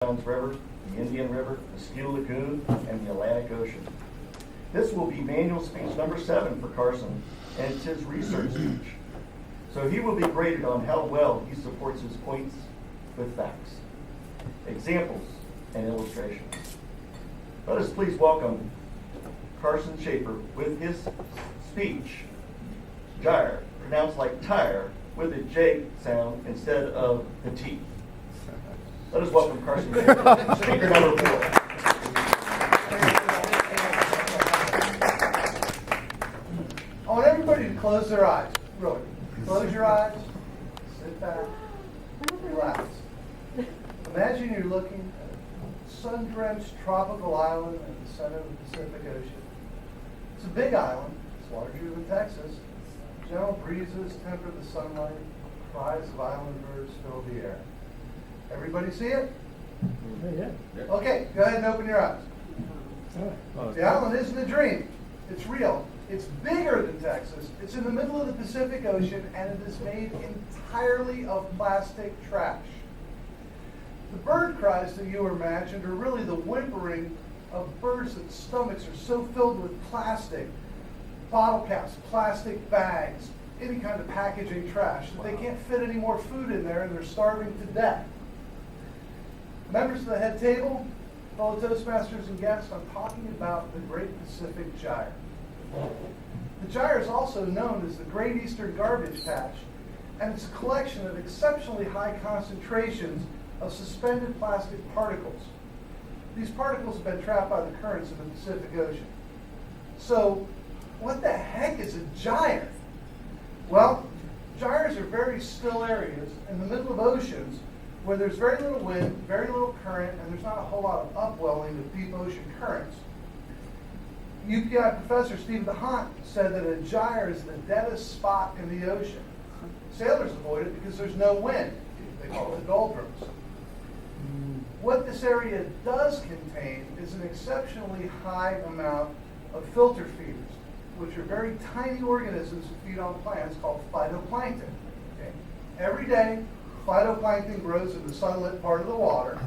River, the Indian River, the Mosquito Lagoon, and the Atlantic Ocean. This will be manual speech number 7 for Carson, and it's his research speech. So he will be graded on how well he supports his points with facts, examples, and illustrations. Let us please welcome Carson Shaffer with his speech, gyre, pronounced like tire, with a J sound instead of the T. Let us welcome Carson Shaffer, speaker number 4. I want everybody to close their eyes, really. Close your eyes, sit back, relax. Imagine you're looking at a sun-drenched tropical island in the center of the Pacific Ocean. It's a big island. It's larger than Texas. Gentle breezes temper the sunlight. Cries of island birds fill the air. Everybody see it? Yeah. Okay, go ahead and open your eyes. The island isn't a dream. It's real. It's bigger than Texas. It's in the middle of the Pacific Ocean, and it is made entirely of plastic trash. The bird cries that you imagined are really the whimpering of birds whose stomachs are so filled with plastic, bottle caps, plastic bags, any kind of packaging trash, that they can't fit any more food in there and they're starving to death. Members of the head table, fellow Toastmasters and guests, I'm talking about the Great Pacific Gyre. The gyre is also known as the Great Eastern Garbage Patch, and it's a collection of exceptionally high concentrations of suspended plastic particles. These particles have been trapped by the currents of the Pacific Ocean. So, what the heck is a gyre? Well, gyres are very still areas in the middle of oceans where there's very little wind, very little current, and there's not a whole lot of upwelling of deep ocean currents. UPI professor Steve DeHaan said that a gyre is the deadest spot in the ocean. Sailors avoid it because there's no wind. They call it the doldrums. What this area does contain is an exceptionally high amount of filter feeders, which are very tiny organisms that feed on plants called phytoplankton. Okay? Every day, phytoplankton grows in the sunlit part of the water,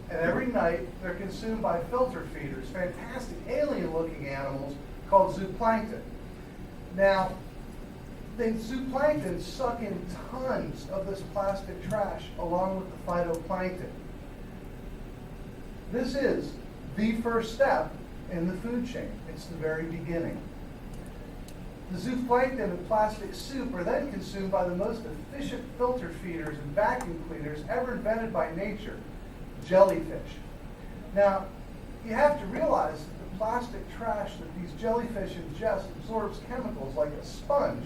and every night they're consumed by filter feeders, fantastic alien-looking animals called zooplankton. Now, the zooplankton suck in tons of this plastic trash along with the phytoplankton. This is the first step in the food chain. It's the very beginning. The zooplankton and plastic soup are then consumed by the most efficient filter feeders and vacuum cleaners ever invented by nature, jellyfish. Now, you have to realize that the plastic trash that these jellyfish ingest absorbs chemicals like a sponge,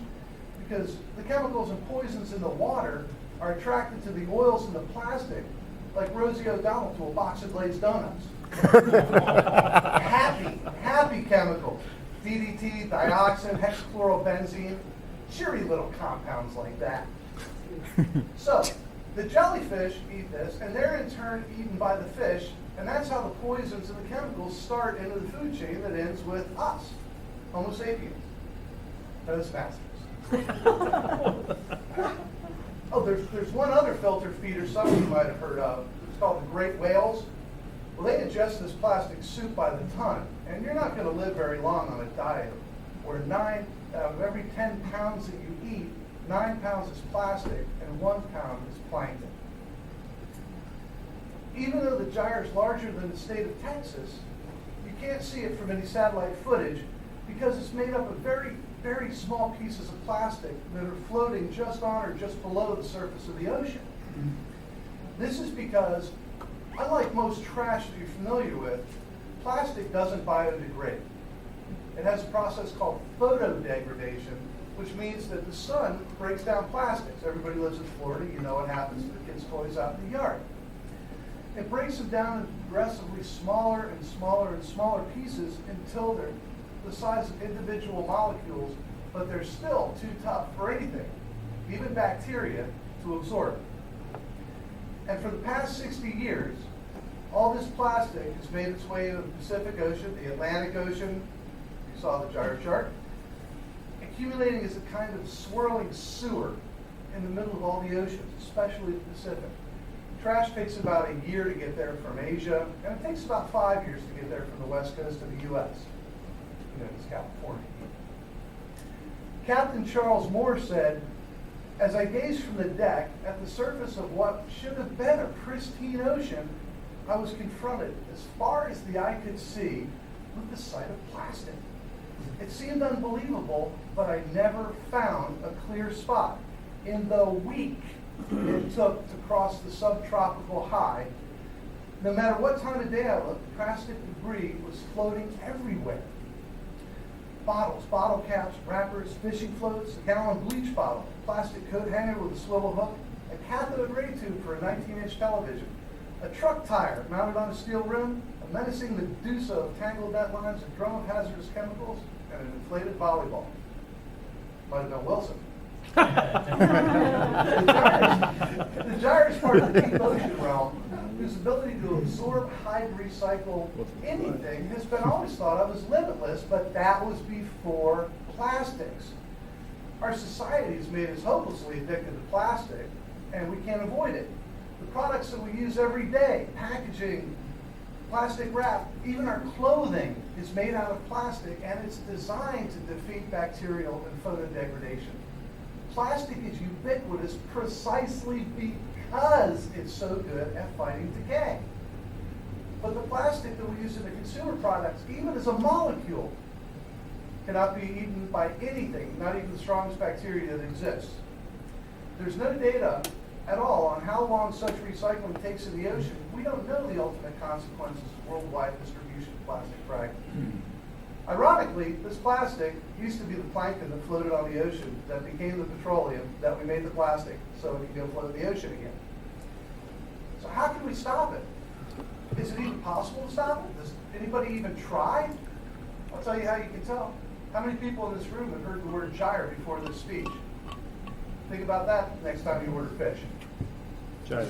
because the chemicals and poisons in the water are attracted to the oils in the plastic, like Rosie O'Donnell to a box of glazed donuts. happy chemicals. DDT, dioxin, hexachlorobenzene, cheery little compounds like that. So, the jellyfish eat this, and they're in turn eaten by the fish, and that's how the poisons and the chemicals start into the food chain that ends with us, Homo sapiens, Toastmasters. Oh, there's one other filter feeder some of you might have heard of. It's called the great whales. Well, they ingest this plastic soup by the ton, and you're not going to live very long on a diet where 9 out of every 10 pounds that you eat, 9 pounds is plastic and 1 pound is plankton. Even though the gyre is larger than the state of Texas, you can't see it from any satellite footage because it's made up of very, very small pieces of plastic that are floating just on or just below the surface of the ocean. This is because, unlike most trash that you're familiar with, plastic doesn't biodegrade. It has a process called photodegradation, which means that the sun breaks down plastics. Everybody lives in Florida, you know what happens to the kids' toys out in the yard. It breaks them down into progressively smaller and smaller and smaller pieces until they're the size of individual molecules, but they're still too tough for anything, even bacteria, to absorb. And for the past 60 years, all this plastic has made its way into the Pacific Ocean, the Atlantic Ocean, you saw the gyre chart, accumulating as a kind of swirling sewer in the middle of all the oceans, especially the Pacific. Trash takes about a year to get there from Asia, and it takes about 5 years to get there from the west coast of the U.S. It's California. Captain Charles Moore said, "As I gazed from the deck at the surface of what should have been a pristine ocean, I was confronted, as far as the eye could see, with the sight of plastic. It seemed unbelievable, but I never found a clear spot. In the week it took to cross the subtropical high, no matter what time of day I looked, plastic debris was floating everywhere. Bottles, bottle caps, wrappers, fishing floats, a gallon bleach bottle, plastic coat hanger with a swivel hook, a cathode ray tube for a 19-inch television, a truck tire mounted on a steel rim, a menacing Medusa of tangled net lines, a drum of hazardous chemicals, and an inflated volleyball." Might have been Wilson. The gyre is part of the deep ocean realm, whose ability to absorb, hide, recycle anything has been always thought of as limitless, but that was before plastics. Our society has made us hopelessly addicted to plastic, and we can't avoid it. The products that we use every day, packaging, plastic wrap, even our clothing is made out of plastic, and it's designed to defeat bacterial and photodegradation. Plastic is ubiquitous precisely because it's so good at fighting decay. But the plastic that we use in the consumer products, even as a molecule, cannot be eaten by anything, not even the strongest bacteria that exists. There's no data at all on how long such recycling takes in the ocean. We don't know the ultimate consequences of worldwide distribution of plastic fragments. Ironically, this plastic used to be the plankton that floated on the ocean that became the petroleum that we made the plastic so it could go float in the ocean again. So how can we stop it? Is it even possible to stop it? Does anybody even try? I'll tell you how you can tell. How many people in this room have heard the word gyre before this speech? Think about that next time you order fish. Gyre.